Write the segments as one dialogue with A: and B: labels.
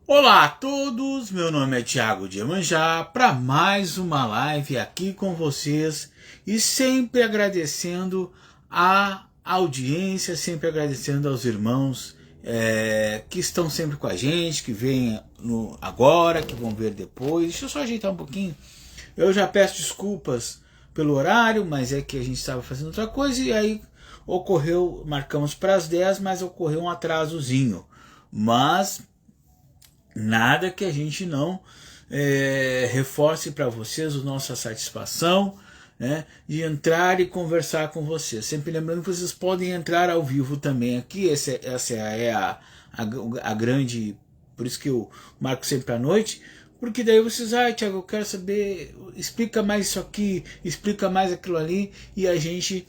A: Olá a todos, meu nome é Thiago de Iemanjá para mais uma live aqui com vocês e sempre agradecendo a audiência, sempre agradecendo aos irmãos que estão sempre com a gente, que vêm agora, que vão ver depois. Deixa eu só ajeitar um pouquinho. Eu já peço desculpas pelo horário, mas é que a gente estava fazendo outra coisa e aí marcamos para as 10, mas ocorreu um atrasozinho. Mas nada que a gente não reforce para vocês a nossa satisfação, né, de entrar e conversar com vocês. Sempre lembrando que vocês podem entrar ao vivo também aqui. Essa é a grande. Por isso que eu marco sempre à noite. Porque daí vocês, Thiago, eu quero saber, explica mais isso aqui, explica mais aquilo ali, e a gente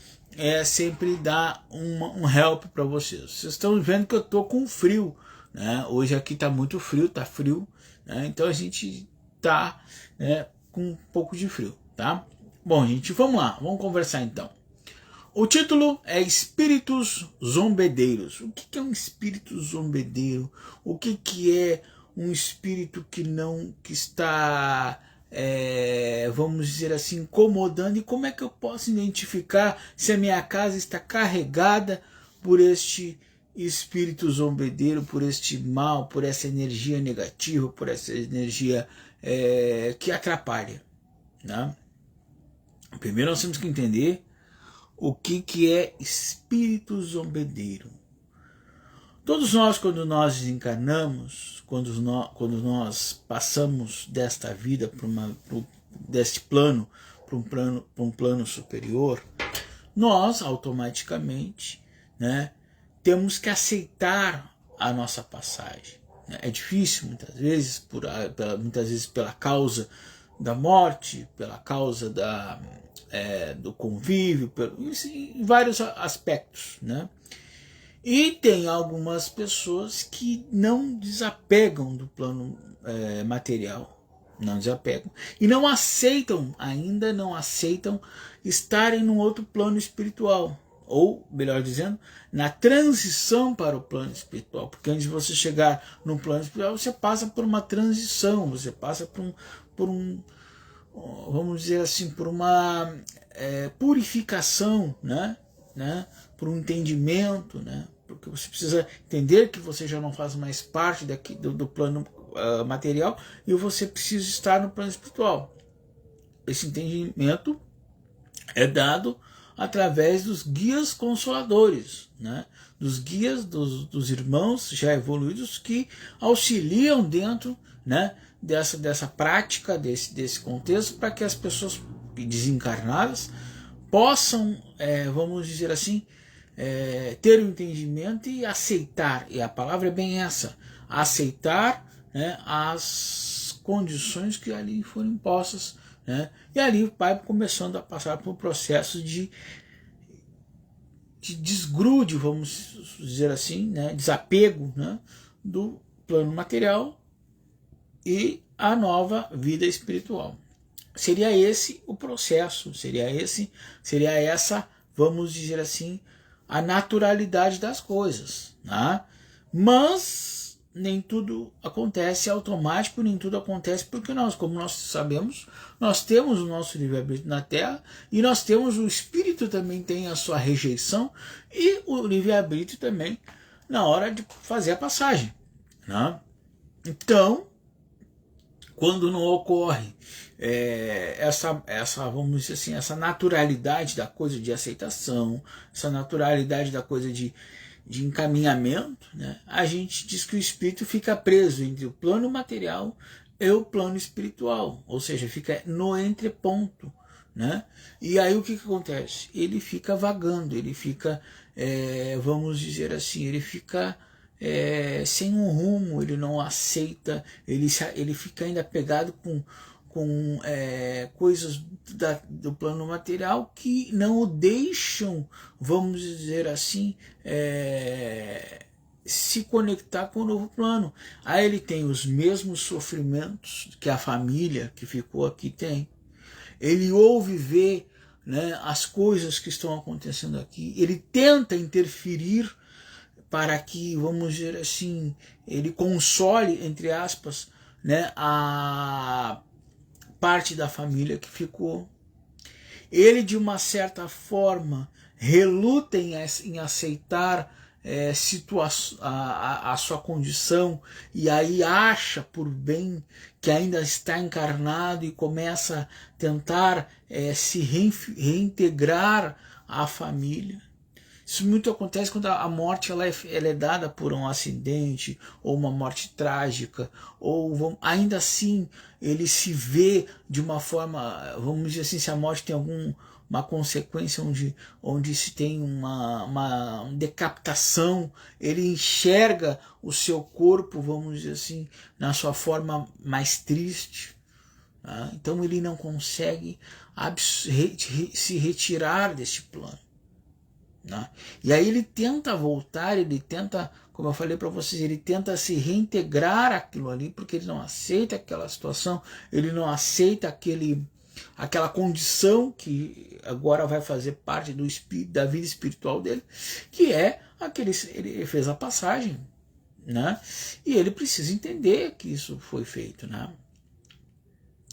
A: sempre dá um help para vocês. Vocês estão vendo que eu tô com frio, né? Hoje aqui tá muito frio, tá frio, né? Então a gente tá com um pouco de frio, tá? Bom, gente, vamos lá, vamos conversar então. O título é Espíritos Zombedeiros. O que é um espírito zombedeiro? O que é um espírito que está, vamos dizer assim, incomodando? E como é que eu posso identificar se a minha casa está carregada por este espírito zombedeiro, por este mal, por essa energia negativa, por essa energia que atrapalha, né? Primeiro nós temos que entender o que é espírito zombedeiro. Todos nós, quando nós desencarnamos, quando nós passamos desta vida deste plano para um plano superior, nós automaticamente, né, temos que aceitar a nossa passagem. É difícil muitas vezes, muitas vezes pela causa da morte, pela causa do convívio, em vários aspectos, né? E tem algumas pessoas que não desapegam do plano material, não desapegam, e ainda não aceitam estarem num outro plano espiritual, ou, melhor dizendo, na transição para o plano espiritual, porque antes de você chegar no plano espiritual, você passa por uma transição, você passa por um vamos dizer assim, por uma purificação, né? Por um entendimento, né? Porque você precisa entender que você já não faz mais parte do plano material e você precisa estar no plano espiritual. Esse entendimento é dado através dos guias consoladores, né? Dos guias dos irmãos já evoluídos que auxiliam dentro, né, dessa prática, desse contexto, para que as pessoas desencarnadas possam, vamos dizer assim, ter o entendimento e aceitar, e a palavra é bem essa, aceitar, né, as condições que ali foram impostas, né, e ali o pai começando a passar por um processo de desgrude, vamos dizer assim, né, desapego, né, do plano material e a nova vida espiritual. Seria esse o processo, seria essa, vamos dizer assim, a naturalidade das coisas, né? Mas nem tudo acontece automático, nem tudo acontece porque nós, como nós sabemos, nós temos o nosso livre-arbítrio na Terra e nós temos o espírito também tem a sua rejeição e o livre-arbítrio também na hora de fazer a passagem, né? Então, quando não ocorre essa, vamos dizer assim, essa naturalidade da coisa de aceitação, essa naturalidade da coisa de encaminhamento, né, a gente diz que o espírito fica preso entre o plano material e o plano espiritual, ou seja, fica no entreponto, né? E aí o que acontece? Ele fica vagando, ele fica, vamos dizer assim, ele fica sem um rumo, ele não aceita, ele fica ainda pegado com coisas do plano material que não o deixam, vamos dizer assim, se conectar com o novo plano. Aí ele tem os mesmos sofrimentos que a família que ficou aqui tem. Ele ouve ver, né, as coisas que estão acontecendo aqui, ele tenta interferir para que, vamos dizer assim, ele console, entre aspas, né, a parte da família que ficou. Ele, de uma certa forma, reluta em aceitar a sua condição, e aí acha por bem que ainda está encarnado e começa a tentar se reintegrar à família. Isso muito acontece quando a morte ela é dada por um acidente ou uma morte trágica, ou ainda assim ele se vê de uma forma, vamos dizer assim, se a morte tem uma consequência onde se tem uma decapitação, ele enxerga o seu corpo, vamos dizer assim, na sua forma mais triste. Tá? Então ele não consegue se retirar deste plano. Né? E aí ele tenta voltar, ele tenta, como eu falei para vocês, ele tenta se reintegrar aquilo ali, porque ele não aceita aquela situação, ele não aceita aquela condição que agora vai fazer parte do espírito, da vida espiritual dele, que é ele fez a passagem, né? E ele precisa entender que isso foi feito, né?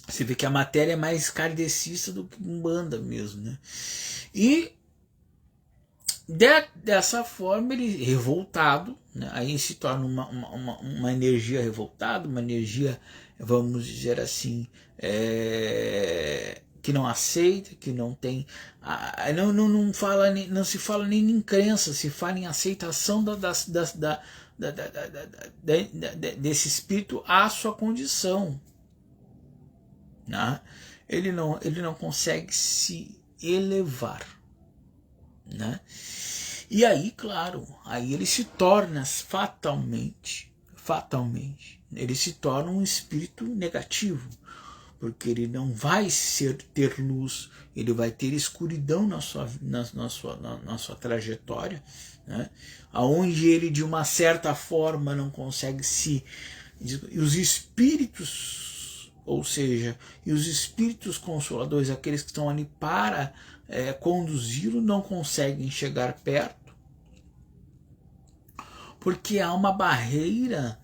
A: Você vê que a matéria é mais kardecista do que umbanda mesmo, né? E dessa forma, ele revoltado, né? Aí se torna uma energia revoltada, uma energia, vamos dizer assim, que não aceita, que não tem, não se fala nem em crença, se fala em aceitação desse espírito à sua condição. Né? Ele não consegue se elevar. Né? E aí, claro, aí ele se torna fatalmente, ele se torna um espírito negativo, porque ele não vai ter luz, ele vai ter escuridão na sua trajetória, né? Aonde ele de uma certa forma não consegue e os espíritos, ou seja, e os espíritos consoladores, aqueles que estão ali para conduzi-lo, não conseguem chegar perto, porque há uma barreira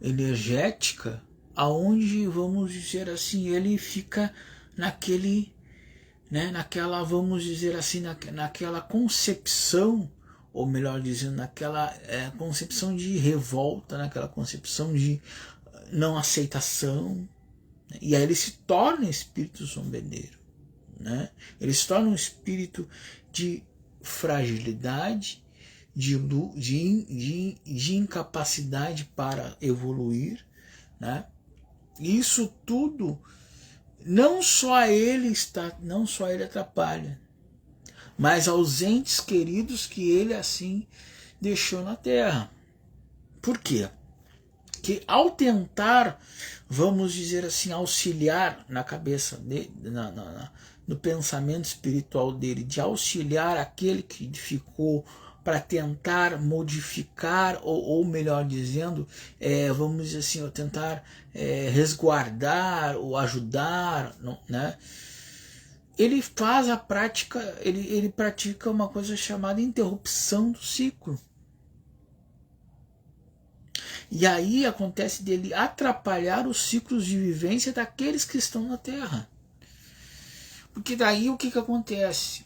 A: energética aonde, vamos dizer assim, ele fica naquela, vamos dizer assim, naquela concepção, ou melhor dizendo, naquela concepção de revolta, naquela concepção de não aceitação, e aí ele se torna espírito zombeteiro. Né? Ele se torna um espírito de fragilidade, de incapacidade para evoluir. Né? E isso tudo não só ele atrapalha, mas aos entes queridos que ele assim deixou na Terra. Por quê? Que ao tentar, vamos dizer assim, auxiliar na cabeça dele, no pensamento espiritual dele, de auxiliar aquele que ficou para tentar modificar, ou melhor dizendo, vamos dizer assim, tentar resguardar ou ajudar, né? Ele faz a prática, ele pratica uma coisa chamada interrupção do ciclo. E aí acontece dele atrapalhar os ciclos de vivência daqueles que estão na Terra. Porque daí o que acontece?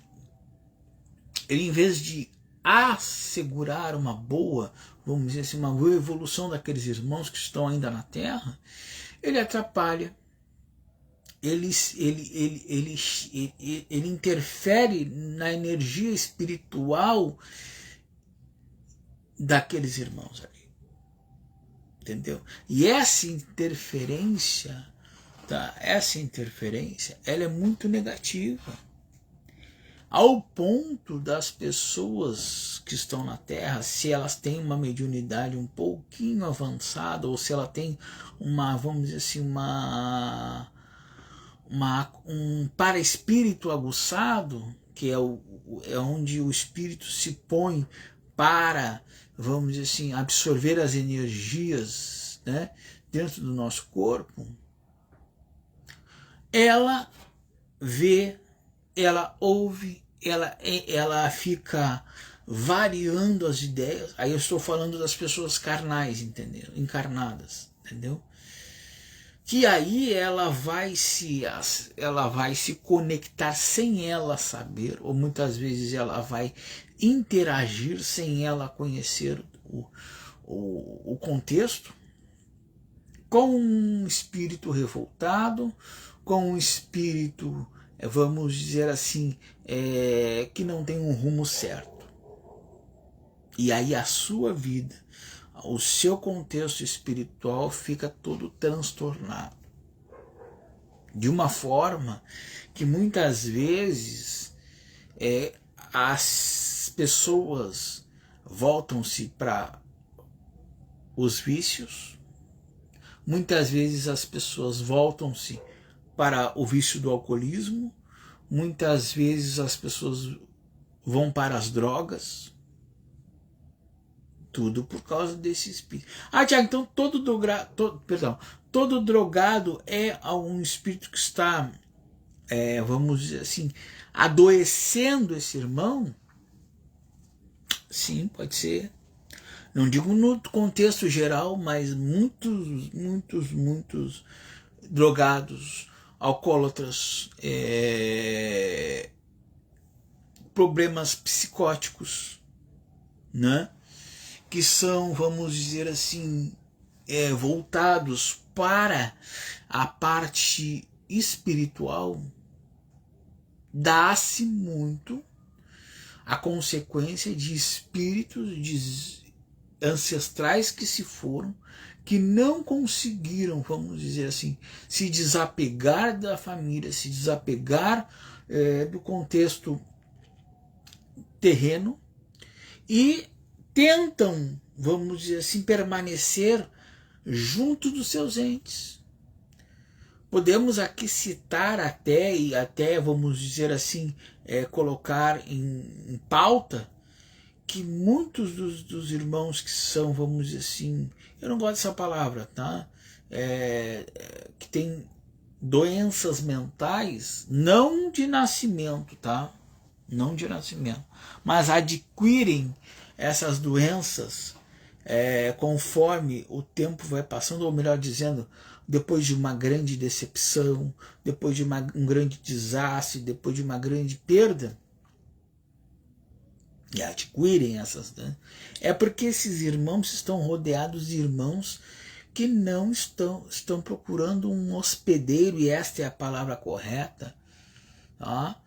A: Ele, em vez de assegurar uma boa, vamos dizer assim, uma boa evolução daqueles irmãos que estão ainda na Terra, ele atrapalha, ele interfere na energia espiritual daqueles irmãos ali. Entendeu? E essa interferência, tá? Ela é muito negativa, ao ponto das pessoas que estão na Terra, se elas têm uma mediunidade um pouquinho avançada, ou se ela tem vamos dizer assim, um paraespírito aguçado, que é onde o espírito se põe para, vamos dizer assim, absorver as energias, né, dentro do nosso corpo, ela vê, ela ouve, ela fica, variando as ideias. Aí eu estou falando das pessoas carnais, entendeu? Encarnadas, entendeu? Que aí ela vai se conectar sem ela saber, ou muitas vezes ela vai interagir sem ela conhecer o contexto, com um espírito revoltado, com um espírito, vamos dizer assim, que não tem um rumo certo. E aí a sua vida, o seu contexto espiritual fica todo transtornado. De uma forma que muitas vezes as pessoas voltam-se para os vícios, muitas vezes as pessoas voltam-se para o vício do alcoolismo, muitas vezes as pessoas vão para as drogas, tudo por causa desse espírito. Tiago, então todo drogado é um espírito que está, vamos dizer assim, adoecendo esse irmão? Sim, pode ser. Não digo no contexto geral, mas muitos drogados, alcoólatras, problemas psicóticos, né? Que são, vamos dizer assim, voltados para a parte espiritual, dá-se muito a consequência de espíritos ancestrais que se foram, que não conseguiram, vamos dizer assim, se desapegar da família, se desapegar do contexto terreno, e tentam, vamos dizer assim, permanecer junto dos seus entes. Podemos aqui citar até vamos dizer assim, colocar em pauta que muitos dos irmãos que são, vamos dizer assim, eu não gosto dessa palavra, tá? Que tem doenças mentais, não de nascimento, tá? Não de nascimento, mas adquirem essas doenças conforme o tempo vai passando, ou melhor dizendo, depois de uma grande decepção, depois de um grande desastre, depois de uma grande perda, e adquirem essas, né? É porque esses irmãos estão rodeados de irmãos que não estão procurando um hospedeiro, e esta é a palavra correta, tá?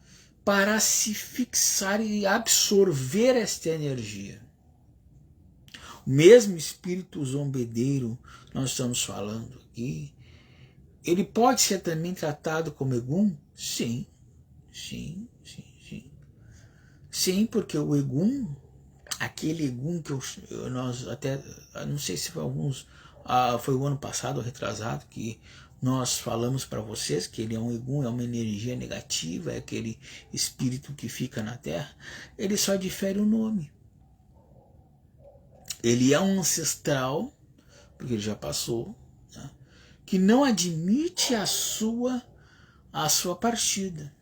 A: Para se fixar e absorver esta energia. O mesmo espírito zombedeiro, nós estamos falando aqui, ele pode ser também tratado como Egum? Sim, sim. Sim, porque o Egum, aquele Egum que nós até, não sei se foi foi o ano passado ou retrasado, que nós falamos para vocês que ele é um Egum, é uma energia negativa, é aquele espírito que fica na Terra, ele só difere o nome. Ele é um ancestral, porque ele já passou, né, que não admite a sua partida.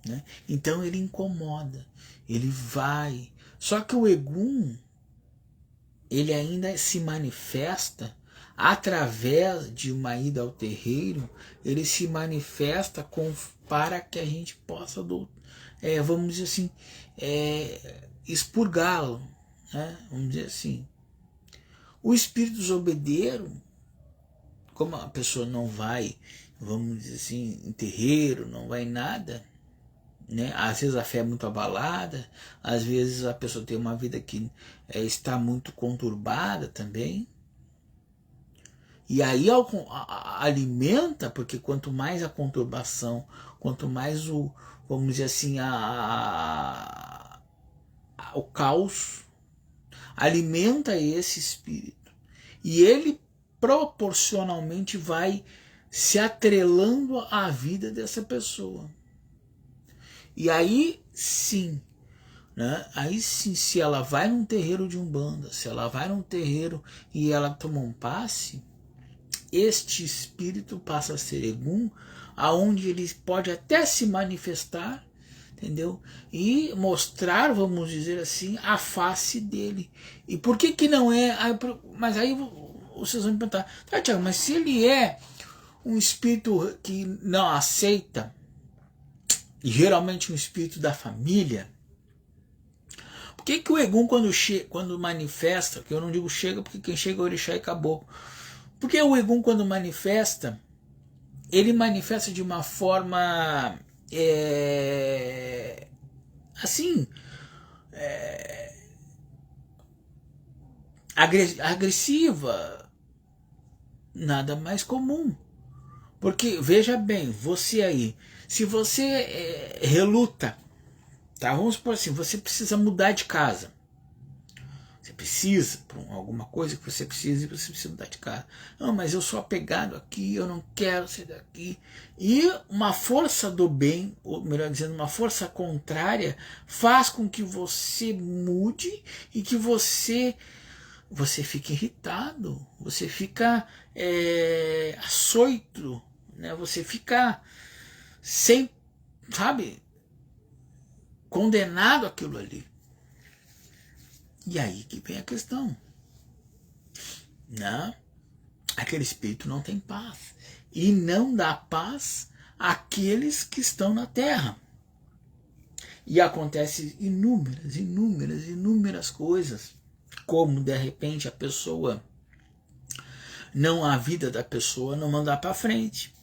A: Né? Então ele incomoda, ele vai. Só que o Egum, ele ainda se manifesta através de uma ida ao terreiro, ele se manifesta para que a gente possa, vamos dizer assim, expurgá-lo, né? Vamos dizer assim. O espírito zombedeiro, como a pessoa não vai, vamos dizer assim, em terreiro, não vai em nada, né? Às vezes a fé é muito abalada, às vezes a pessoa tem uma vida que está muito conturbada também, e aí alimenta, porque quanto mais a conturbação, quanto mais vamos dizer assim, o caos, alimenta esse espírito, e ele proporcionalmente vai se atrelando à vida dessa pessoa. E aí sim, né? Aí sim, se ela vai num terreiro de Umbanda, se ela vai num terreiro e ela toma um passe, este espírito passa a ser Egum, aonde ele pode até se manifestar, entendeu? E mostrar, vamos dizer assim, a face dele. E por que que não é? Mas aí vocês vão me perguntar, tá, Tiago, mas se ele é um espírito que não aceita, geralmente um espírito da família, por que que o Egum quando manifesta, que eu não digo chega, porque quem chega é o orixá e acabou, porque o Egum quando manifesta, ele manifesta de uma forma assim, agressiva, nada mais comum. Porque, veja bem, você aí, se você reluta, tá? Vamos supor assim, você precisa mudar de casa. Você precisa, por alguma coisa que você precisa, e você precisa mudar de casa. Não, mas eu sou apegado aqui, eu não quero sair daqui. E uma força do bem, ou melhor dizendo, uma força contrária, faz com que você mude e que você fique irritado, você fica açoito, né? Você fica sem, sabe, condenado àquilo ali. E aí que vem a questão, né? Aquele espírito não tem paz e não dá paz àqueles que estão na terra. E acontece inúmeras coisas, como de repente a vida da pessoa não mandar para frente,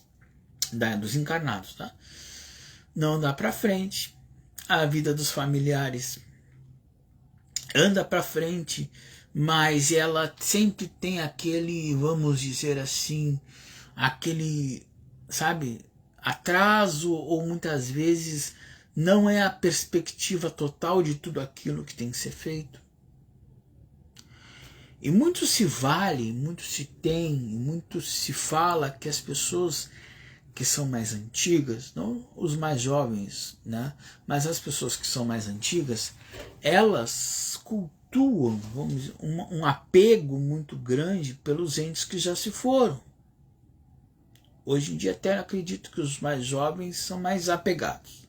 A: dos encarnados, tá? Não dá para frente, a vida dos familiares anda para frente, mas ela sempre tem aquele, vamos dizer assim, aquele, sabe, atraso, ou muitas vezes não é a perspectiva total de tudo aquilo que tem que ser feito. E muito se vale, muito se tem, muito se fala que as pessoas que são mais antigas, não os mais jovens, né, mas as pessoas que são mais antigas, elas cultuam, vamos dizer, um apego muito grande pelos entes que já se foram. Hoje em dia até acredito que os mais jovens são mais apegados,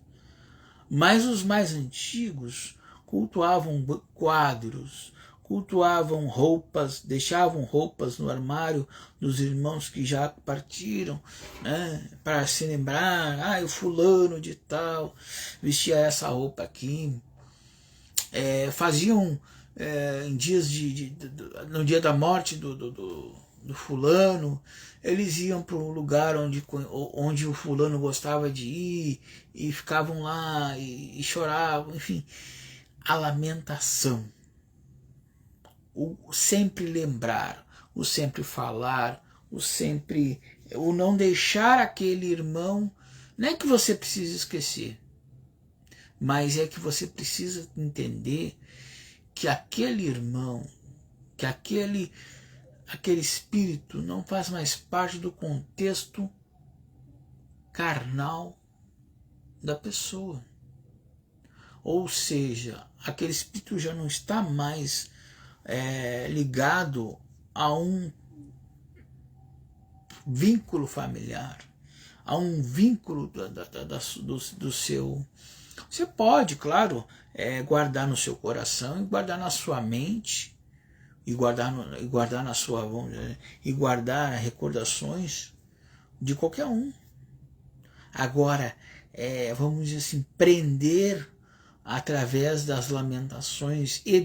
A: mas os mais antigos cultuavam quadros, cultuavam roupas, deixavam roupas no armário dos irmãos que já partiram, né, para se lembrar, o fulano de tal vestia essa roupa aqui. Faziam em dias no dia da morte do fulano, eles iam para um lugar onde o fulano gostava de ir e ficavam lá e choravam, enfim, a lamentação. O sempre lembrar, o sempre falar, o não deixar aquele irmão. Não é que você precisa esquecer, mas é que você precisa entender que aquele irmão, que aquele espírito não faz mais parte do contexto carnal da pessoa. Ou seja, aquele espírito já não está mais ligado a um vínculo familiar, a um vínculo do seu. Você pode, claro, guardar no seu coração e guardar na sua mente e guardar na sua, e guardar recordações de qualquer um. Agora, vamos dizer assim, prender através das lamentações e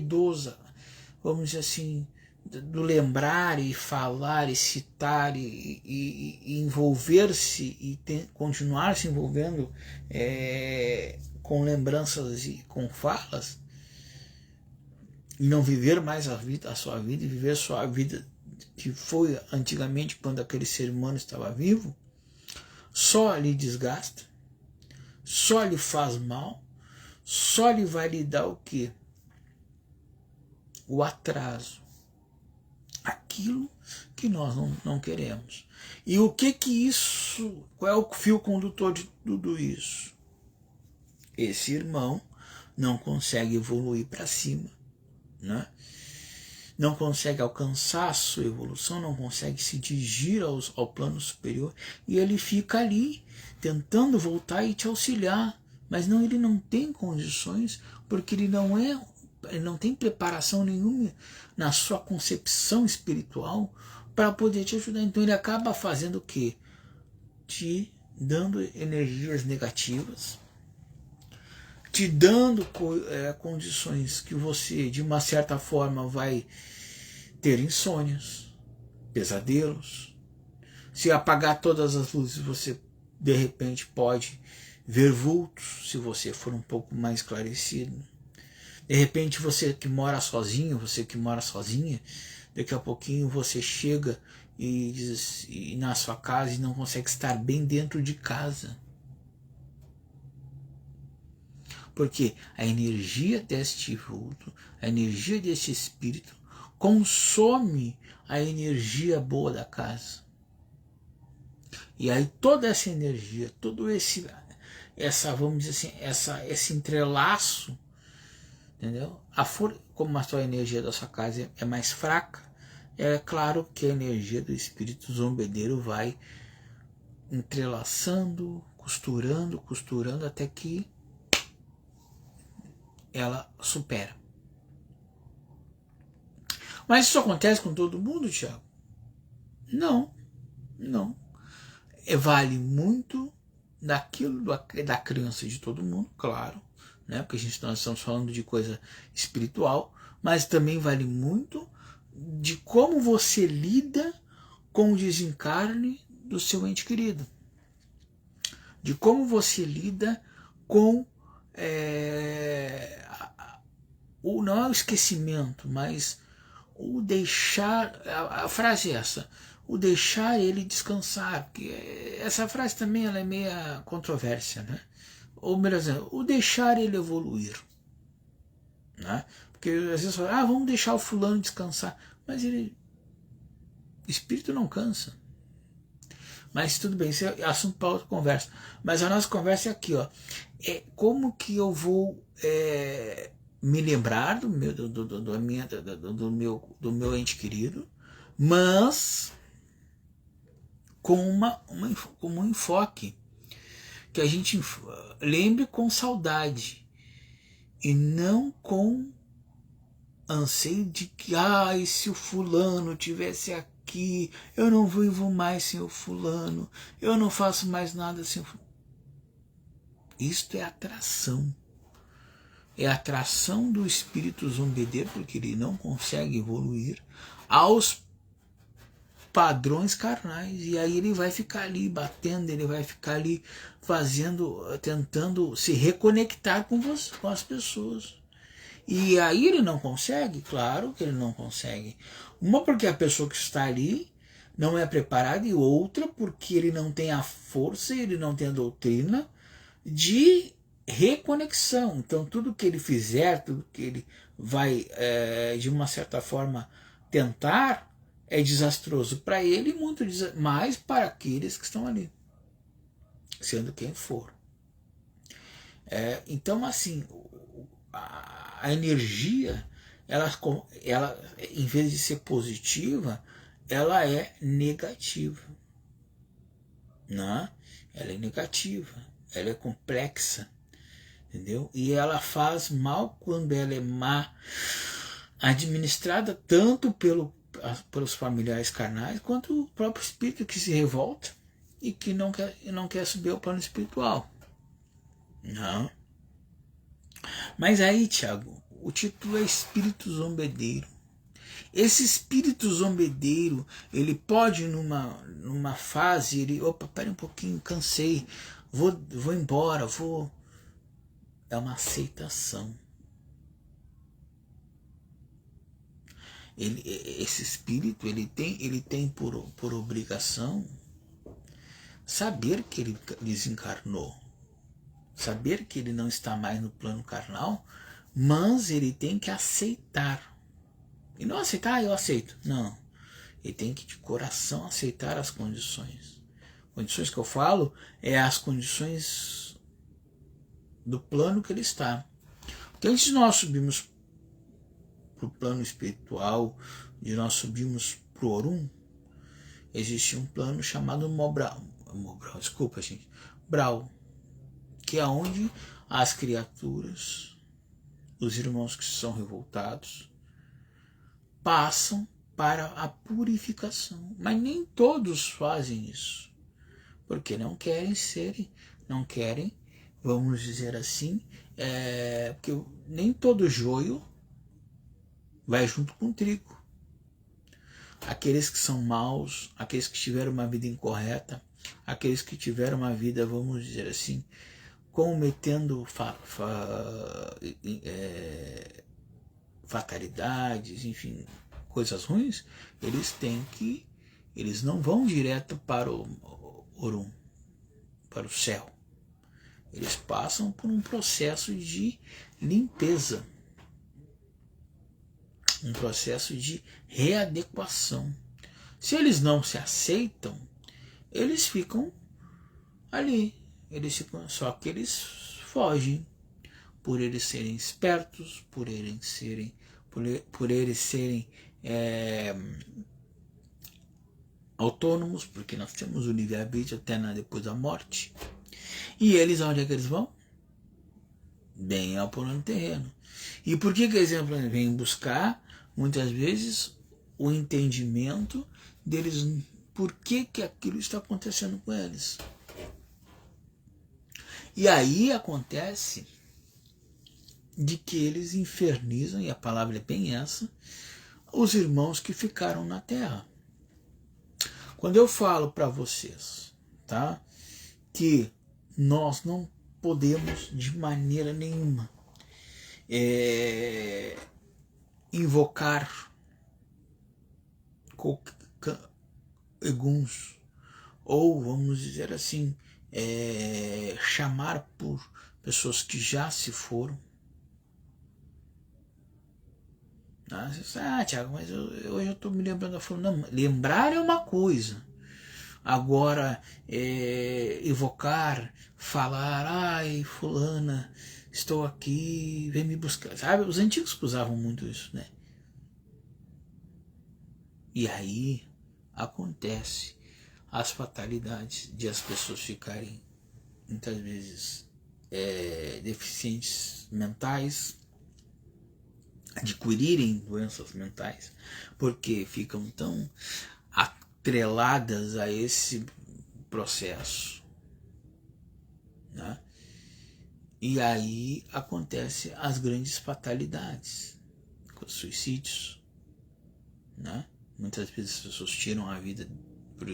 A: vamos dizer assim, do lembrar e falar e citar e envolver-se e continuar se envolvendo com lembranças e com falas, e não viver mais a sua vida e viver a sua vida que foi antigamente quando aquele ser humano estava vivo, só lhe desgasta, só lhe faz mal, só lhe vai lhe dar o quê? O atraso, aquilo que nós não queremos. E o que isso, qual é o fio condutor de tudo isso? Esse irmão não consegue evoluir para cima, né? Não consegue alcançar a sua evolução, não consegue se dirigir ao plano superior, e ele fica ali tentando voltar e te auxiliar, Mas não, ele não tem condições, porque ele não tem preparação nenhuma na sua concepção espiritual para poder te ajudar. Então ele acaba fazendo o quê? Te dando energias negativas, te dando condições que você, de uma certa forma, vai ter insônias, pesadelos. Se apagar todas as luzes, você de repente pode ver vultos, se você for um pouco mais esclarecido. De repente você que mora sozinho, você que mora sozinha, daqui a pouquinho você chega e na sua casa e não consegue estar bem dentro de casa. Porque a energia deste vulto, a energia deste espírito, consome a energia boa da casa. E aí toda essa energia, todo vamos dizer assim, esse entrelaço, entendeu? Como a sua energia da sua casa é mais fraca, é claro que a energia do espírito zombedeiro vai entrelaçando, costurando, até que ela supera. Mas isso acontece com todo mundo, Thiago? Não. Vale muito daquilo da crença de todo mundo, claro, né? Porque nós estamos falando de coisa espiritual, mas também vale muito de como você lida com o desencarne do seu ente querido, de como você lida com não é o esquecimento, mas o deixar, a frase é essa, o deixar ele descansar, porque essa frase também ela é meia controvérsia, né? Ou melhor dizendo, o deixar ele evoluir, né? Porque às vezes falam, vamos deixar o fulano descansar, mas o espírito não cansa. Mas tudo bem, isso é assunto para outra conversa. Mas a nossa conversa é aqui, ó. Como que eu vou me lembrar do meu ente querido, mas com um enfoque que a gente lembre com saudade e não com anseio de que se o fulano tivesse aqui, eu não vivo mais sem o fulano, eu não faço mais nada sem o fulano. Isto é atração. É a atração do espírito zombedeiro, porque ele não consegue evoluir aos padrões carnais, e aí ele vai ficar ali batendo, ele vai ficar ali tentando se reconectar com as pessoas. E aí ele não consegue, claro que ele não consegue. Uma porque a pessoa que está ali não é preparada, e outra porque ele não tem a força, ele não tem a doutrina de reconexão. Então tudo que ele fizer, tudo que ele vai de uma certa forma tentar, é desastroso para ele e muito mais para aqueles que estão ali, sendo quem for. Então assim, a energia, ela em vez de ser positiva, ela é negativa, né? Ela é negativa, ela é complexa, entendeu? E ela faz mal quando ela é má administrada, tanto pelos familiares carnais, quanto o próprio espírito que se revolta e que não quer subir ao plano espiritual. Não. Mas aí, Tiago, o título é Espírito Zombedeiro. Esse espírito zombedeiro, ele pode numa fase, pera um pouquinho, cansei, vou embora, é uma aceitação. Esse espírito, ele tem por obrigação saber que ele desencarnou, saber que ele não está mais no plano carnal, mas ele tem que aceitar. E não aceitar, eu aceito. Não. Ele tem que de coração aceitar as condições. Condições que eu falo é as condições do plano que ele está. Porque antes de nós subirmos para o plano espiritual, de nós subirmos para o Orum, existe um plano chamado Brau, que é onde as criaturas, os irmãos que são revoltados, passam para a purificação. Mas nem todos fazem isso, porque não querem, vamos dizer assim, porque nem todo joio vai junto com o trigo. Aqueles que são maus, aqueles que tiveram uma vida incorreta, aqueles que tiveram uma vida, vamos dizer assim, cometendo fatalidades, enfim, coisas ruins, eles não vão direto para o Orum, para o céu. Eles passam por um processo de limpeza, um processo de readequação. Se eles não se aceitam, eles ficam ali. Só que eles fogem, por eles serem espertos, por eles serem autônomos, porque nós temos o livre-arbítrio até depois da morte. E eles, onde é que eles vão? Bem ao plano terreno. E por que eles vêm buscar, muitas vezes, o entendimento deles, por que aquilo está acontecendo com eles? E aí acontece de que eles infernizam, e a palavra é bem essa, os irmãos que ficaram na terra. Quando eu falo para vocês, tá, que nós não podemos de maneira nenhuma invocar eguns, ou vamos dizer assim, chamar por pessoas que já se foram. Tiago, mas hoje eu estou me lembrando. Não, lembrar é uma coisa. Agora, evocar, falar, ai, fulana, estou aqui, vem me buscar. Sabe, os antigos usavam muito isso, né? E aí acontece as fatalidades de as pessoas ficarem, muitas vezes, deficientes mentais, adquirirem doenças mentais, porque ficam tão atreladas a esse processo, né? E aí acontece as grandes fatalidades, os suicídios, né? Muitas vezes as pessoas tiram a vida por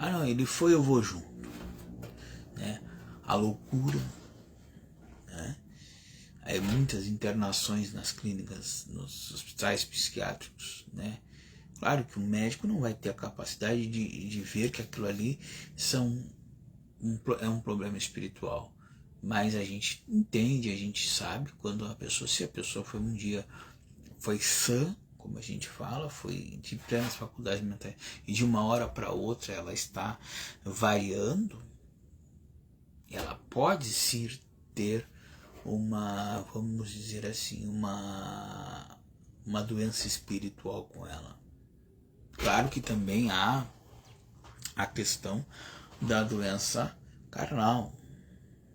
A: não, ele foi, eu vou junto, né? A loucura, né? Aí muitas internações nas clínicas, nos hospitais psiquiátricos, né? Claro que o médico não vai ter a capacidade de ver que aquilo ali é um problema espiritual, mas a gente entende, a gente sabe quando se a pessoa foi um dia, foi sã, como a gente fala, foi de plenas faculdades mentais, e de uma hora para outra ela está variando, ela pode sim ter uma, vamos dizer assim, uma doença espiritual com ela. Claro que também há a questão da doença carnal,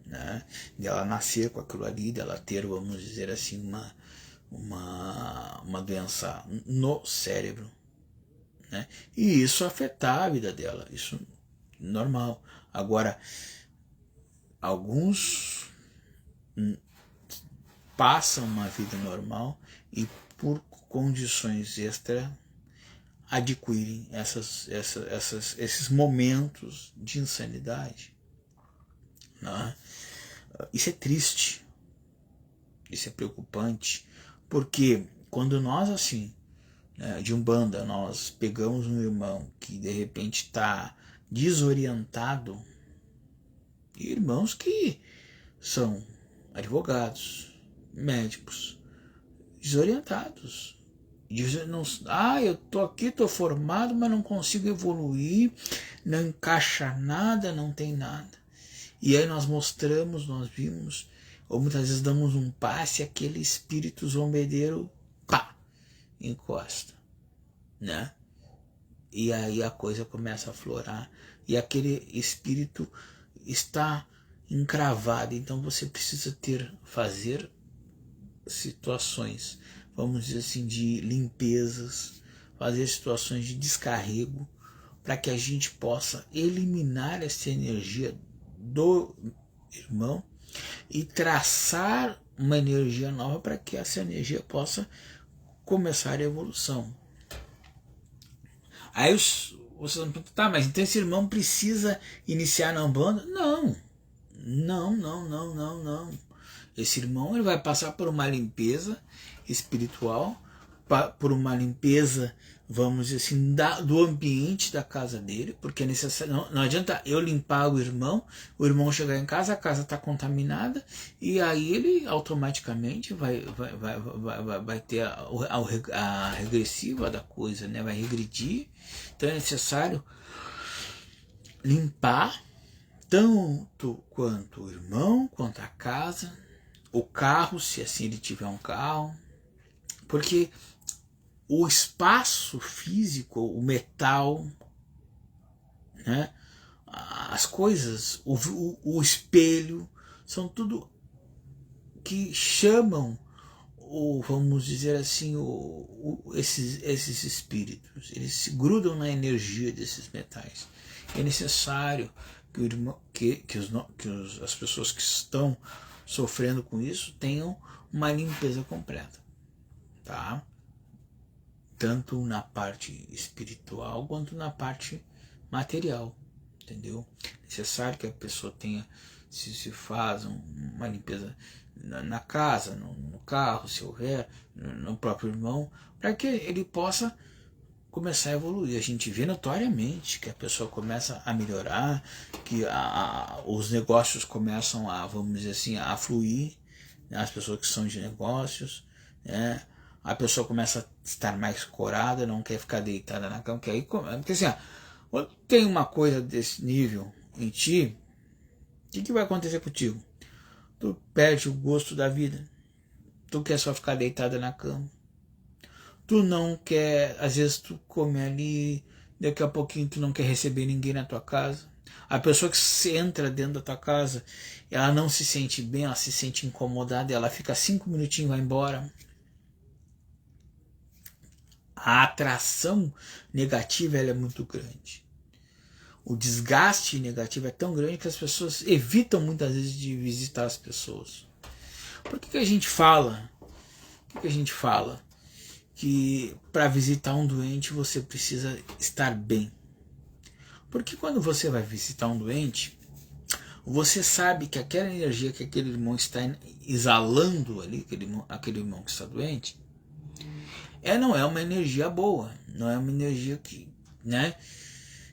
A: né? De ela nascer com aquilo ali, dela ter, vamos dizer assim, uma doença no cérebro, né? E isso afetar a vida dela, isso é normal. Agora, alguns passam uma vida normal e por condições extra adquirem esses momentos de insanidade, né? Isso é triste, isso é preocupante, porque quando nós, assim, de Umbanda, nós pegamos um irmão que de repente está desorientado, irmãos que são advogados, médicos, desorientados, eu tô aqui, tô formado, mas não consigo evoluir, não encaixa nada, não tem nada. E aí nós vimos, ou muitas vezes damos um passe, aquele espírito zombedeiro, encosta, né? E aí a coisa começa a aflorar, e aquele espírito está encravada. Então você precisa fazer situações, vamos dizer assim, de limpezas, fazer situações de descarrego, para que a gente possa eliminar essa energia do irmão e traçar uma energia nova para que essa energia possa começar a evolução. Aí vocês vão perguntar, tá, mas então esse irmão precisa iniciar na Umbanda? Não. Esse irmão ele vai passar por uma limpeza espiritual, por uma limpeza, vamos dizer assim, do ambiente da casa dele, porque é necessário. Não adianta eu limpar o irmão chegar em casa, a casa está contaminada, e aí ele automaticamente vai ter a regressiva da coisa, né? Vai regredir. Então é necessário limpar tanto quanto o irmão, quanto a casa, o carro, se assim ele tiver um carro, porque o espaço físico, o metal, né, as coisas, o espelho, são tudo que chamam, vamos dizer assim, esses espíritos. Eles se grudam na energia desses metais. É necessário que, o irmão, as pessoas que estão sofrendo com isso tenham uma limpeza completa, tá? Tanto na parte espiritual quanto na parte material, entendeu? É necessário que a pessoa tenha, se faz uma limpeza na casa, no carro, se houver, no próprio irmão, para que ele possa começar a evoluir. A gente vê notoriamente que a pessoa começa a melhorar, que os negócios começam a, vamos dizer assim, a fluir, né? As pessoas que são de negócios, né? A pessoa começa a estar mais corada, não quer ficar deitada na cama, porque assim, quando tem uma coisa desse nível em ti, o que vai acontecer contigo? Tu perde o gosto da vida, tu quer só ficar deitada na cama, tu não quer, às vezes tu come ali, daqui a pouquinho tu não quer receber ninguém na tua casa. A pessoa que entra dentro da tua casa, ela não se sente bem, ela se sente incomodada, ela fica 5 minutinhos e vai embora. A atração negativa ela é muito grande. O desgaste negativo é tão grande que as pessoas evitam muitas vezes de visitar as pessoas. Por que a gente fala? Que para visitar um doente você precisa estar bem? Porque quando você vai visitar um doente, você sabe que aquela energia que aquele irmão está exalando ali, aquele irmão que está doente, não é uma energia boa, não é uma energia que, né?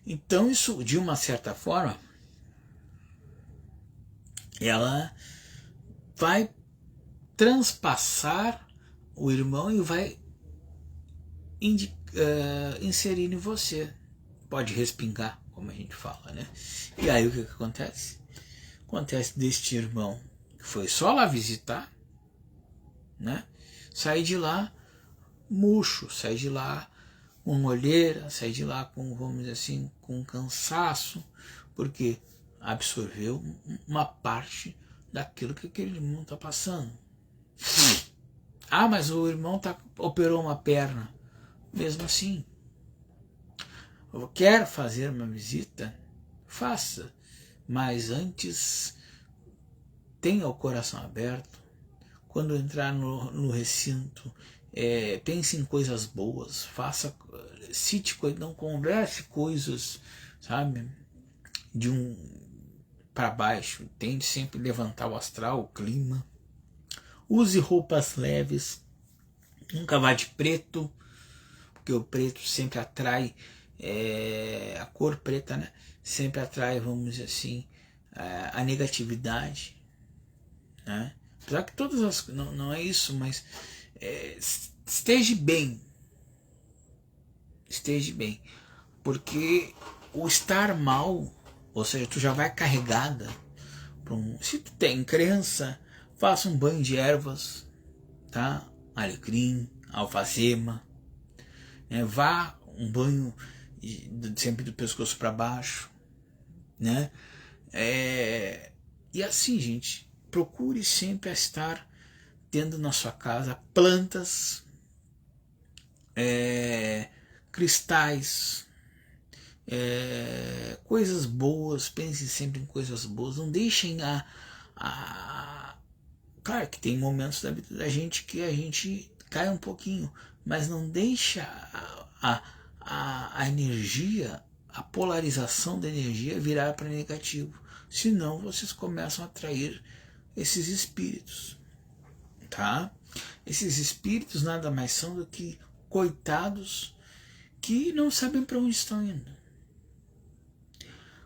A: Então isso, de uma certa forma, ela vai transpassar o irmão e vai inserir em você. Pode respingar, como a gente fala, né? E aí o que acontece? Acontece deste irmão que foi só lá visitar, né? Sair de lá murcho, sair de lá com olheira, sair de lá com, vamos dizer assim, com cansaço, porque absorveu uma parte daquilo que aquele irmão está passando. Ah, mas o irmão operou uma perna. Mesmo assim, quer fazer uma visita? Faça, mas antes tenha o coração aberto. Quando entrar no recinto, pense em coisas boas, cite coisas, não converse coisas, sabe, de para baixo. Tente sempre levantar o astral, o clima. Use roupas leves, nunca vá de preto, porque o preto sempre atrai, a cor preta, né, sempre atrai, vamos dizer assim, a negatividade, né? Apesar que todas as, não é isso, mas esteja bem, porque o estar mal, ou seja, tu já vai carregada se tu tem crença, faça um banho de ervas, tá? Alecrim, alfazema, né? Vá um banho sempre do pescoço para baixo, né? E assim, gente, procure sempre estar tendo na sua casa plantas, cristais, coisas boas. Pense sempre em coisas boas. Não deixem claro que tem momentos da vida da gente que a gente cai um pouquinho, mas não deixa a energia, a polarização da energia virar para negativo. Senão vocês começam a atrair esses espíritos, tá? Esses espíritos nada mais são do que coitados que não sabem para onde estão indo.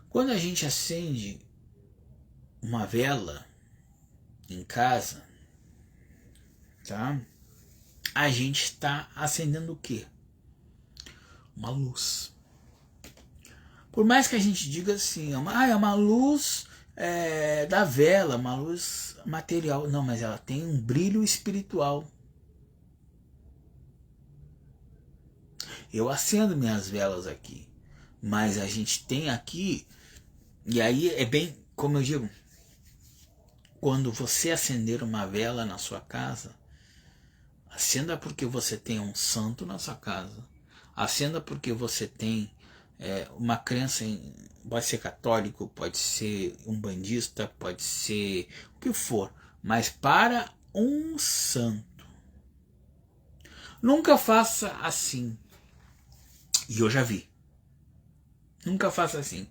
A: Quando a gente acende uma vela em casa, tá? A gente está acendendo o quê? Uma luz. Por mais que a gente diga assim, é uma luz da vela, uma luz material. Não, mas ela tem um brilho espiritual. Eu acendo minhas velas aqui, mas a gente tem aqui, e aí é bem, como eu digo, quando você acender uma vela na sua casa, acenda porque você tem um santo na sua casa, acenda porque você tem uma crença pode ser católico, pode ser umbandista, pode ser o que for, mas para um santo. Nunca faça assim. E eu já vi. Nunca faça assim.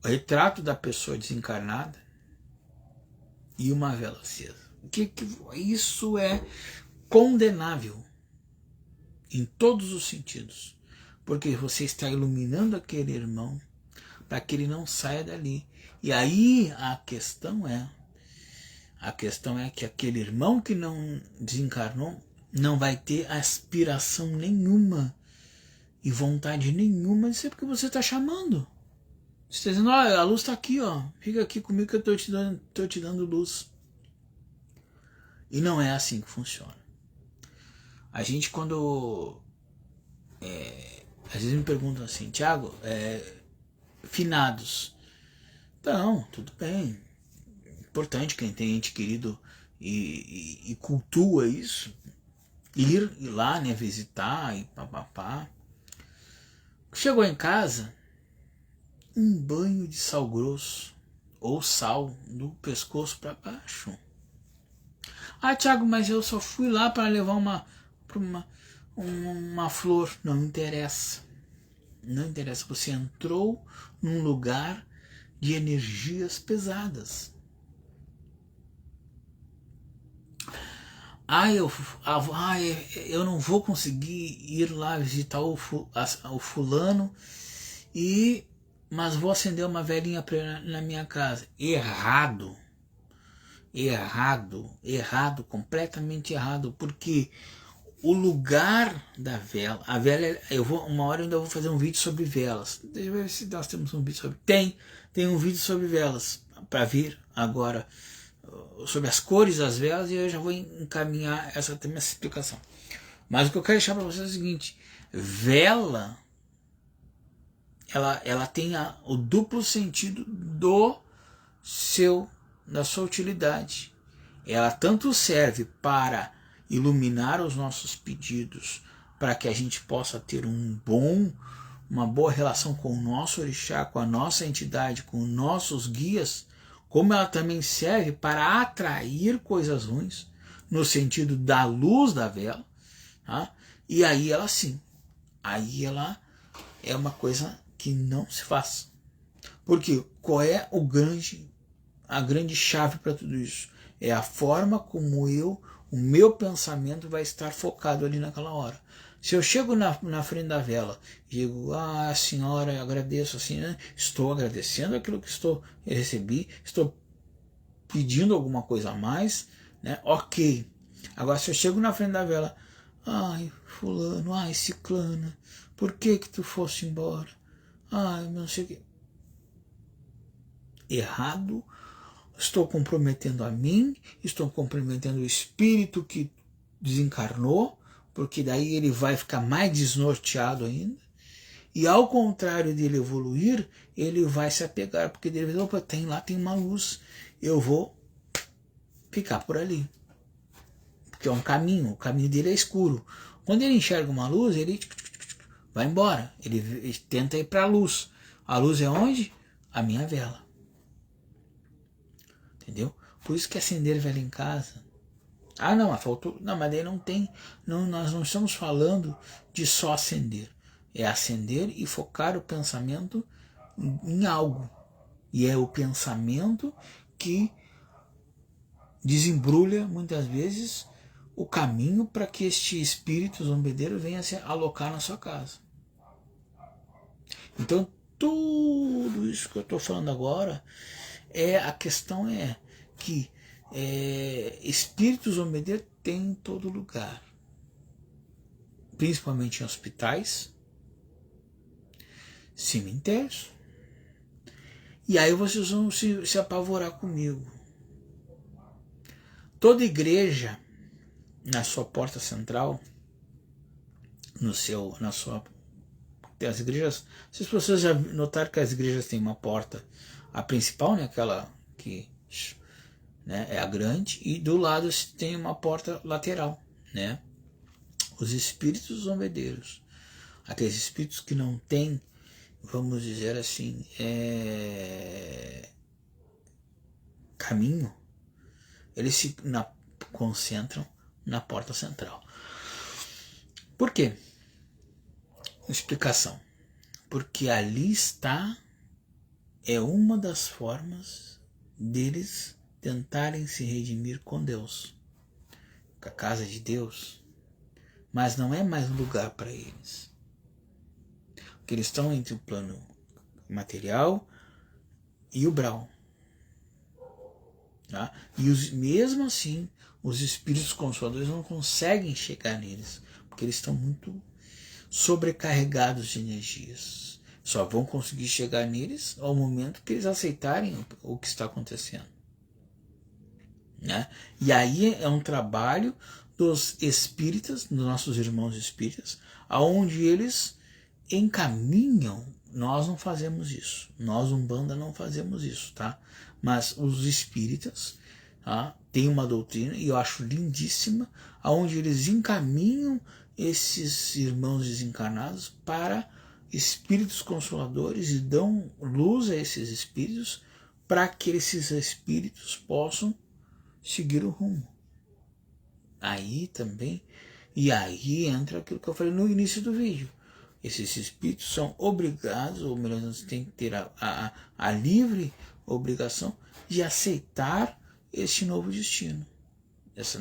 A: O retrato da pessoa desencarnada e uma vela acesa. Isso é condenável em todos os sentidos. Porque você está iluminando aquele irmão para que ele não saia dali. E aí a questão é que aquele irmão que não desencarnou não vai ter aspiração nenhuma e vontade nenhuma de ser porque você está chamando. Você está dizendo, olha, a luz está aqui, ó. Fica aqui comigo que eu estou te dando luz. E não é assim que funciona. A gente quando às vezes me perguntam assim, Tiago, finados. Não, tudo bem. Importante quem tem ente querido e cultua isso. Ir lá, né, visitar e papapá. Chegou em casa, um banho de sal grosso ou sal do pescoço para baixo. Ah, Tiago, mas eu só fui lá para levar uma flor. Não interessa. Não interessa. Você entrou num lugar de energias pesadas. Eu não vou conseguir ir lá visitar o fulano, mas vou acender uma velinha na minha casa. Errado. Errado, completamente errado, porque o lugar da vela, a vela, uma hora eu ainda vou fazer um vídeo sobre velas. Deixa eu ver se nós temos um vídeo sobre. Tem um vídeo sobre velas para vir agora, sobre as cores das velas, e eu já vou encaminhar essa explicação. Mas o que eu quero deixar para vocês é o seguinte: vela, ela tem o duplo sentido da sua utilidade. Ela tanto serve para iluminar os nossos pedidos, para que a gente possa ter uma boa relação com o nosso orixá, com a nossa entidade, com nossos guias, como ela também serve para atrair coisas ruins, no sentido da luz da vela, tá? E aí ela sim, aí ela é uma coisa que não se faz. Porque qual é a grande chave para tudo isso? É a forma como o meu pensamento vai estar focado ali naquela hora. Se eu chego na frente da vela e digo, senhora, eu agradeço, assim, né? Estou agradecendo aquilo que recebi, estou pedindo alguma coisa a mais, né? Ok. Agora, se eu chego na frente da vela, ai, fulano, ai, ciclana, por que tu fosse embora? Ai, não sei o que. Errado. Estou comprometendo a mim, estou comprometendo o espírito que desencarnou, porque daí ele vai ficar mais desnorteado ainda. E ao contrário dele evoluir, ele vai se apegar, porque ele vai dizer, opa, tem uma luz. eu vou ficar por ali. Porque é um caminho, o caminho dele é escuro. Quando ele enxerga uma luz, ele vai embora. Ele tenta ir para a luz. A luz é onde? A minha vela. Entendeu? Por isso que acender vela em casa. Ah, não, faltou. Não, mas daí não tem. Não, nós não estamos falando de só acender. É acender e focar o pensamento em algo. E é o pensamento que desembrulha muitas vezes o caminho para que este espírito zombedeiro venha se alocar na sua casa. Então, tudo isso que eu estou falando agora, a questão é que espíritos zombedeiros tem em todo lugar, principalmente em hospitais, cemitérios. E aí vocês vão se apavorar comigo. Toda igreja, na sua porta central, as igrejas, se vocês já notaram que as igrejas têm uma porta, a principal, né, aquela que, né, é a grande, e do lado tem uma porta lateral, né? Os espíritos zombedeiros, aqueles espíritos que não têm, vamos dizer assim, caminho, eles se concentram na porta central. Por quê? Explicação. Porque ali está, uma das formas deles tentarem se redimir com Deus, com a casa de Deus, mas não é mais um lugar para eles. Porque eles estão entre o plano material e o Brau. Tá? E mesmo assim, os espíritos consoladores não conseguem chegar neles, porque eles estão muito sobrecarregados de energias. Só vão conseguir chegar neles ao momento que eles aceitarem o que está acontecendo. Né? E aí é um trabalho dos espíritas, dos nossos irmãos espíritas, aonde eles encaminham. Nós não fazemos isso. Nós, Umbanda, não fazemos isso, tá? Mas os espíritas, tá, têm uma doutrina, e eu acho lindíssima, aonde eles encaminham esses irmãos desencarnados para espíritos consoladores e dão luz a esses espíritos para que esses espíritos possam seguir o rumo. Aí também, e aí entra aquilo que eu falei no início do vídeo. Esses espíritos são obrigados, ou melhor, eles têm que ter a livre obrigação de aceitar este novo destino, essa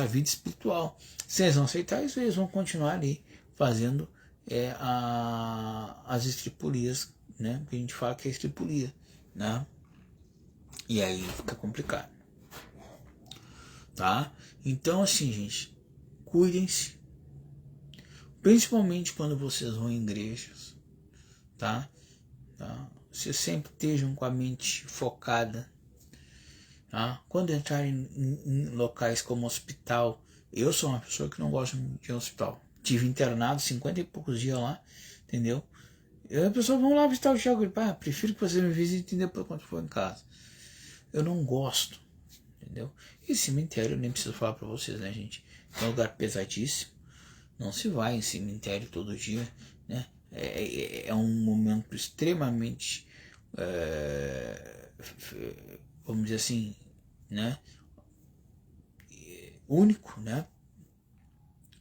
A: vida espiritual. Se eles não aceitarem isso, eles vão continuar ali fazendo as estripulias, né? Que a gente fala que é estripulia, né? E aí fica complicado, tá? Então, assim, gente, cuidem-se, principalmente quando vocês vão em igrejas, tá? Vocês sempre estejam com a mente focada. Tá? Quando entrarem em locais como hospital, eu sou uma pessoa que não gosta de hospital. Tive internado 50 e poucos dias lá, entendeu? A pessoa, vamos lá visitar o Thiago. Prefiro que você me visite depois quando for em casa. Eu não gosto, entendeu? E cemitério, eu nem preciso falar pra vocês, né, gente? É um lugar pesadíssimo. Não se vai em cemitério todo dia, né? É um momento extremamente, vamos dizer assim, né, único, né?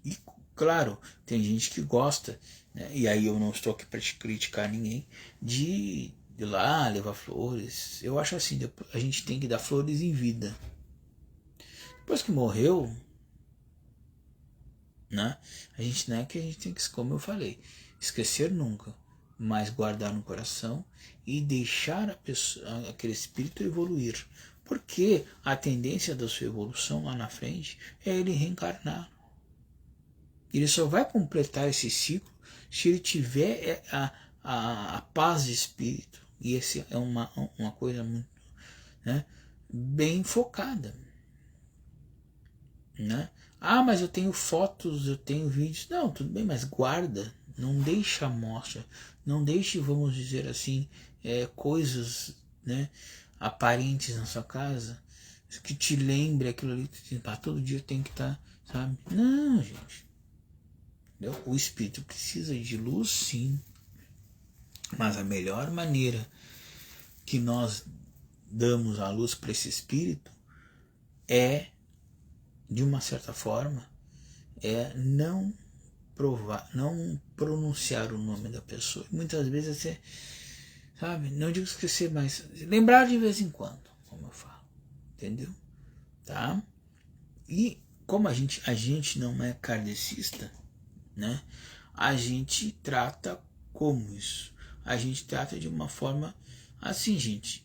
A: E claro, tem gente que gosta, né? E aí eu não estou aqui para criticar ninguém, de ir lá levar flores. Eu acho assim, a gente tem que dar flores em vida. Depois que morreu, né? A gente não é que a gente tem que, como eu falei, esquecer nunca, mas guardar no coração e deixar aquele espírito evoluir. Porque a tendência da sua evolução lá na frente é ele reencarnar. Ele só vai completar esse ciclo se ele tiver a paz de espírito. E essa é uma coisa muito, né, bem focada. Né? Mas eu tenho fotos, eu tenho vídeos. Não, tudo bem, mas guarda. Não deixa a mostra. Não deixe, vamos dizer assim, coisas, né, parentes na sua casa que te lembre aquilo ali, todo dia tem que estar, sabe? Não, gente. Entendeu? O espírito precisa de luz, sim, mas a melhor maneira que nós damos a luz para esse espírito é, de uma certa forma, é não pronunciar o nome da pessoa. Muitas vezes você, sabe, não digo esquecer, mas lembrar de vez em quando, como eu falo, entendeu? Tá? E como a gente não é kardecista, né? A gente trata como isso. A gente trata de uma forma assim, gente.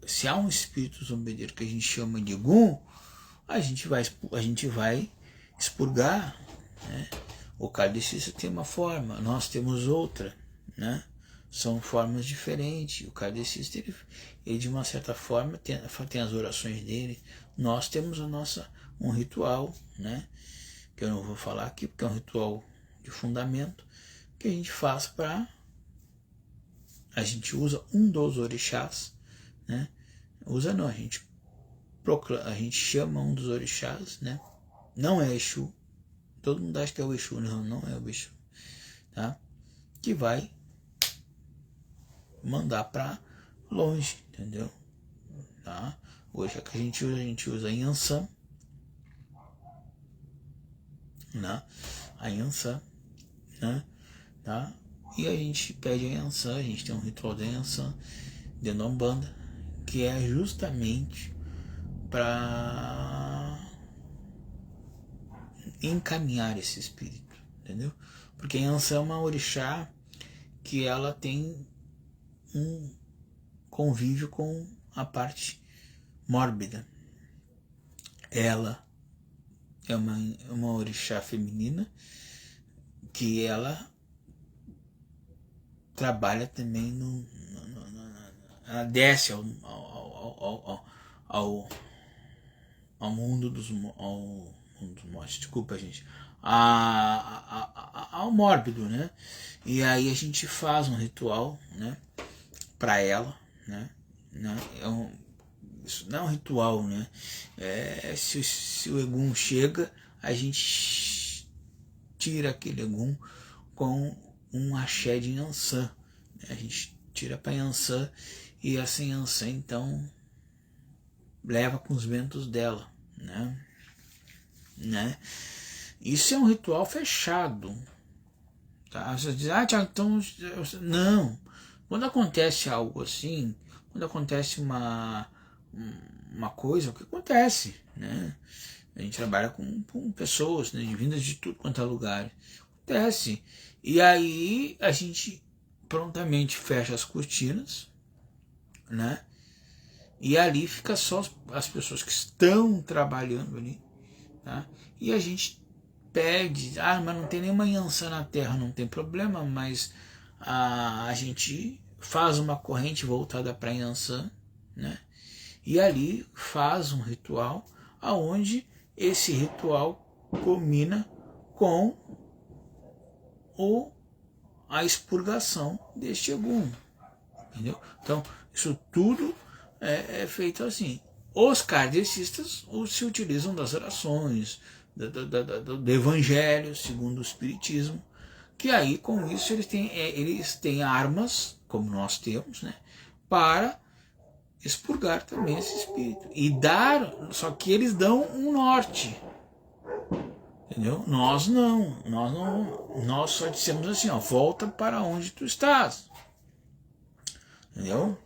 A: Se há um espírito zombedeiro que a gente chama de Egum, a gente vai expurgar, né? O kardecista tem uma forma, nós temos outra, né? São formas diferentes. O kardecista, ele de uma certa forma tem as orações dele. Nós temos um ritual, né? Que eu não vou falar aqui porque é um ritual de fundamento que a gente faz para, a gente usa um dos orixás, né? Usa não, a gente chama um dos orixás, né? Não é Exu. Todo mundo acha que é o Exu, não é o Exu, tá? Que vai mandar para longe, entendeu? Tá? Hoje é que a gente usa Yansan, né? A Yansan, né? Tá? E a gente pede a Yansan, a gente tem um ritual da Yansan dentro da Umbanda, que é justamente para encaminhar esse espírito, entendeu? Porque a Yansan é uma orixá que ela tem um convívio com a parte mórbida. Ela é uma orixá feminina que ela trabalha também ela desce ao mundo dos mortos, desculpa, gente, ao mórbido, né? E aí a gente faz um ritual, né, para ela, né? Isso não é um ritual, né? Se o Egum chega, a gente tira aquele Egum com um axé de Yansan, né? A gente tira para Yansan e essa Yansan então leva com os ventos dela, né? Isso é um ritual fechado, tá? Você diz, Tiago, então não. Quando acontece algo assim, quando acontece uma coisa, o que acontece, né? A gente trabalha com pessoas, né, vindas de tudo quanto é lugar. Acontece. E aí a gente prontamente fecha as cortinas, né? E ali fica só as pessoas que estão trabalhando ali, tá? E a gente pede, mas não tem nenhuma Yansan na terra, não tem problema, mas a gente faz uma corrente voltada para Yansan, né? E ali faz um ritual aonde esse ritual culmina com a expurgação deste Egum, entendeu? Então isso tudo é feito assim. Os kardecistas se utilizam das orações, do evangelho segundo o espiritismo, que aí com isso eles têm armas, como nós temos, né, para expurgar também esse espírito e só que eles dão um norte, entendeu? Nós só dissemos assim, volta para onde tu estás, entendeu?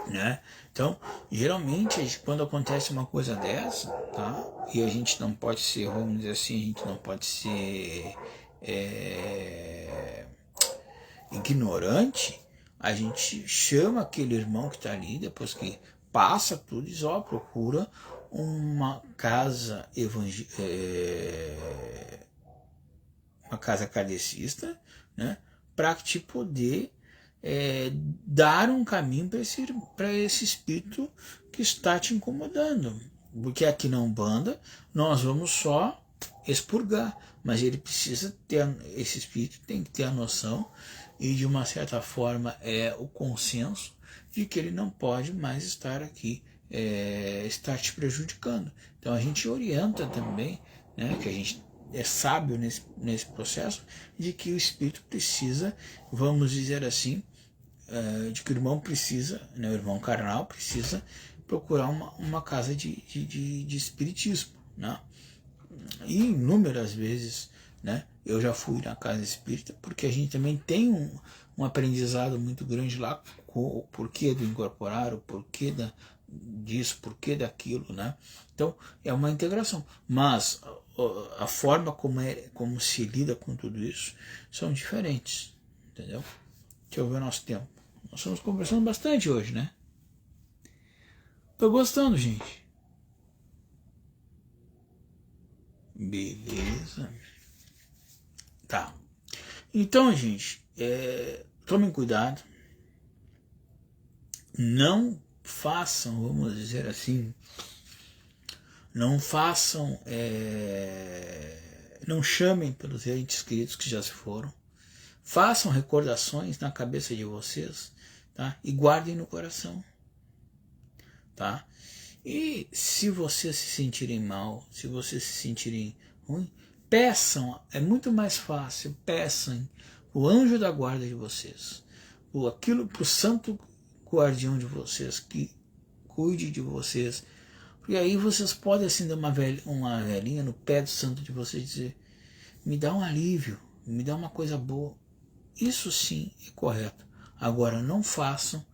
A: Né? Então, geralmente, quando acontece uma coisa dessa, tá? E a gente não pode ser, vamos dizer assim, a gente não pode ser ignorante, a gente chama aquele irmão que está ali, depois que passa tudo, diz, procura uma casa uma casa kardecista, né? Para te poder dar um caminho para esse espírito que está te incomodando. Porque aqui na Umbanda nós vamos só expurgar, mas ele precisa ter, esse espírito tem que ter a noção e de uma certa forma é o consenso de que ele não pode mais estar aqui, estar te prejudicando. Então a gente orienta também, né, que a gente é sábio nesse processo, de que o espírito precisa, vamos dizer assim, de que o irmão precisa, né, o irmão carnal precisa procurar uma casa de espiritismo, né? E inúmeras vezes, né, eu já fui na casa espírita, porque a gente também tem um aprendizado muito grande lá, com o porquê do incorporar, o porquê disso, porquê daquilo, né? Então é uma integração, mas a forma como se lida com tudo isso são diferentes, entendeu? Deixa eu ver o nosso tempo. Nós estamos conversando bastante hoje, né? Tô gostando, gente. Beleza. Tá. Então, gente, tomem cuidado. Não façam, vamos dizer assim, não façam, não chamem pelos entes queridos que já se foram. Façam recordações na cabeça de vocês, tá? E guardem no coração, tá? E se vocês se sentirem mal, se vocês se sentirem ruim, peçam, é muito mais fácil, peçam o anjo da guarda de vocês, pro santo guardião de vocês, que cuide de vocês, porque aí vocês podem acender uma velhinha no pé do santo de vocês e dizer, me dá um alívio, me dá uma coisa boa. Isso sim é correto. Agora não façam,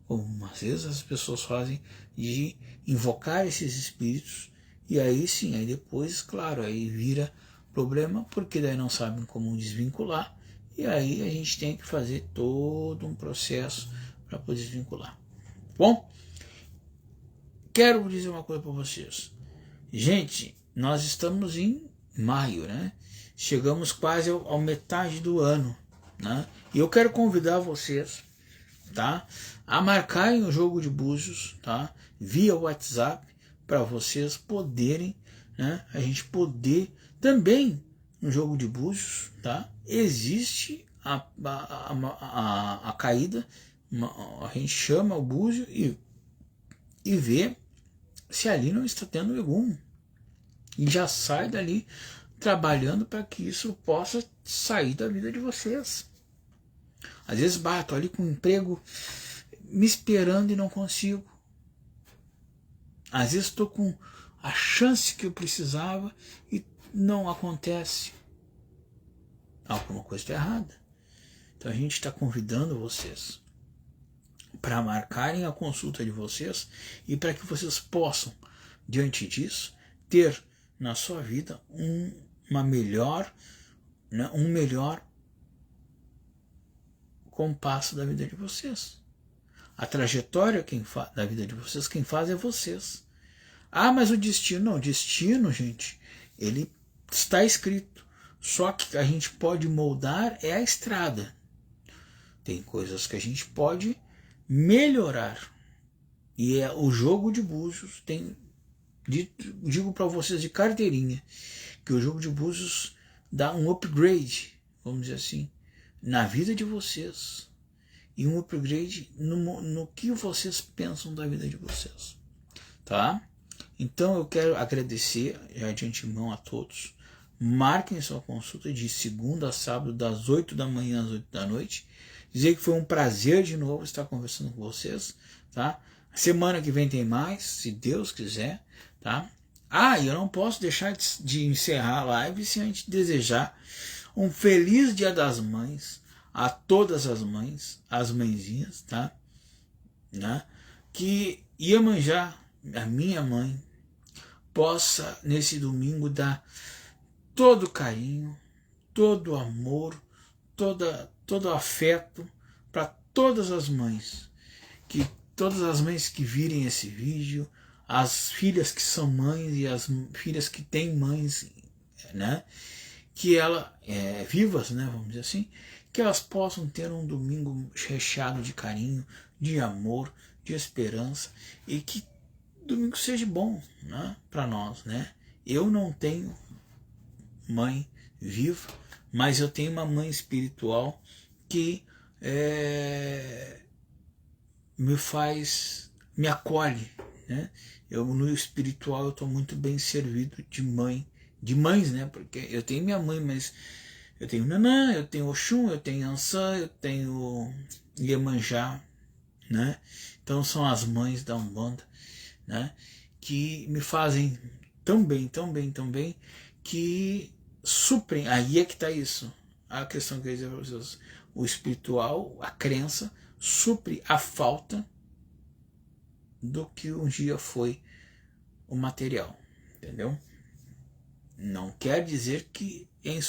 A: como às vezes as pessoas fazem, de invocar esses espíritos, e aí sim, aí depois, claro, aí vira problema, porque daí não sabem como desvincular, e aí a gente tem que fazer todo um processo para poder desvincular. Bom, quero dizer uma coisa para vocês. Gente, nós estamos em maio, né? Chegamos quase ao metade do ano, né? E eu quero convidar vocês, tá, a marcarem o jogo de búzios, tá, via WhatsApp, para vocês poderem, né, a gente poder também no jogo de búzios, tá, existe a caída, a gente chama o búzio e vê se ali não está tendo algum, e já sai dali trabalhando para que isso possa sair da vida de vocês. Às vezes bato ali com um emprego me esperando e não consigo. Às vezes estou com a chance que eu precisava e não acontece. Alguma coisa está errada. Então a gente está convidando vocês para marcarem a consulta de vocês e para que vocês possam, diante disso, ter na sua vida um melhor compasso da vida de vocês. A trajetória da vida de vocês, quem faz é vocês. Ah, mas o destino, não, o destino, gente, ele está escrito. Só que a gente pode moldar a estrada. Tem coisas que a gente pode melhorar. E é o jogo de búzios, digo para vocês de carteirinha, que o jogo de búzios dá um upgrade, vamos dizer assim, na vida de vocês, e um upgrade no que vocês pensam da vida de vocês, tá? Então eu quero agradecer já de antemão a todos. Marquem sua consulta de segunda a sábado, das 8 da manhã às 8 da noite. Dizer que foi um prazer de novo estar conversando com vocês, tá? Semana que vem tem mais, se Deus quiser, tá? Ah, e eu não posso deixar de encerrar a live sem a gente desejar um feliz Dia das Mães a todas as mães, as mãezinhas, tá? Né? Que Iemanjá, a minha mãe, possa nesse domingo dar todo carinho, todo amor, todo afeto para todas as mães. Que todas as mães que virem esse vídeo, as filhas que são mães e as filhas que têm mães, né? Que elas, vivas, né? Vamos dizer assim, que elas possam ter um domingo recheado de carinho, de amor, de esperança, e que domingo seja bom, né, para nós, né? Eu não tenho mãe viva, mas eu tenho uma mãe espiritual que me acolhe, né? Eu no espiritual eu estou muito bem servido de mães, né? Porque eu tenho minha mãe, mas eu tenho Nanã, eu tenho Oxum, eu tenho Ansã, eu tenho Iemanjá, né? Então são as mães da Umbanda, né? Que me fazem tão bem, que suprem. Aí é que está isso. A questão que eu ia dizer para vocês, o espiritual, a crença, supre a falta do que um dia foi o material, entendeu? Não quer dizer que é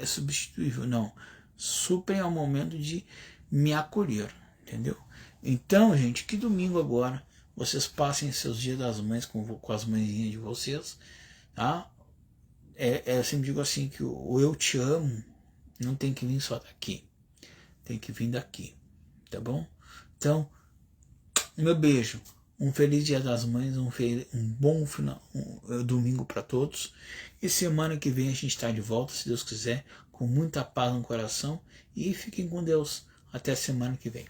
A: substituível, não. Suprem ao momento de me acolher, entendeu? Então, gente, que domingo agora vocês passem seus dias das mães com as mãezinhas de vocês, tá? Eu sempre digo assim, que o eu te amo não tem que vir só daqui, tem que vir daqui, tá bom? Então, meu beijo, um feliz Dia das Mães, um bom domingo para todos, e semana que vem a gente está de volta, se Deus quiser, com muita paz no coração, e fiquem com Deus, até semana que vem.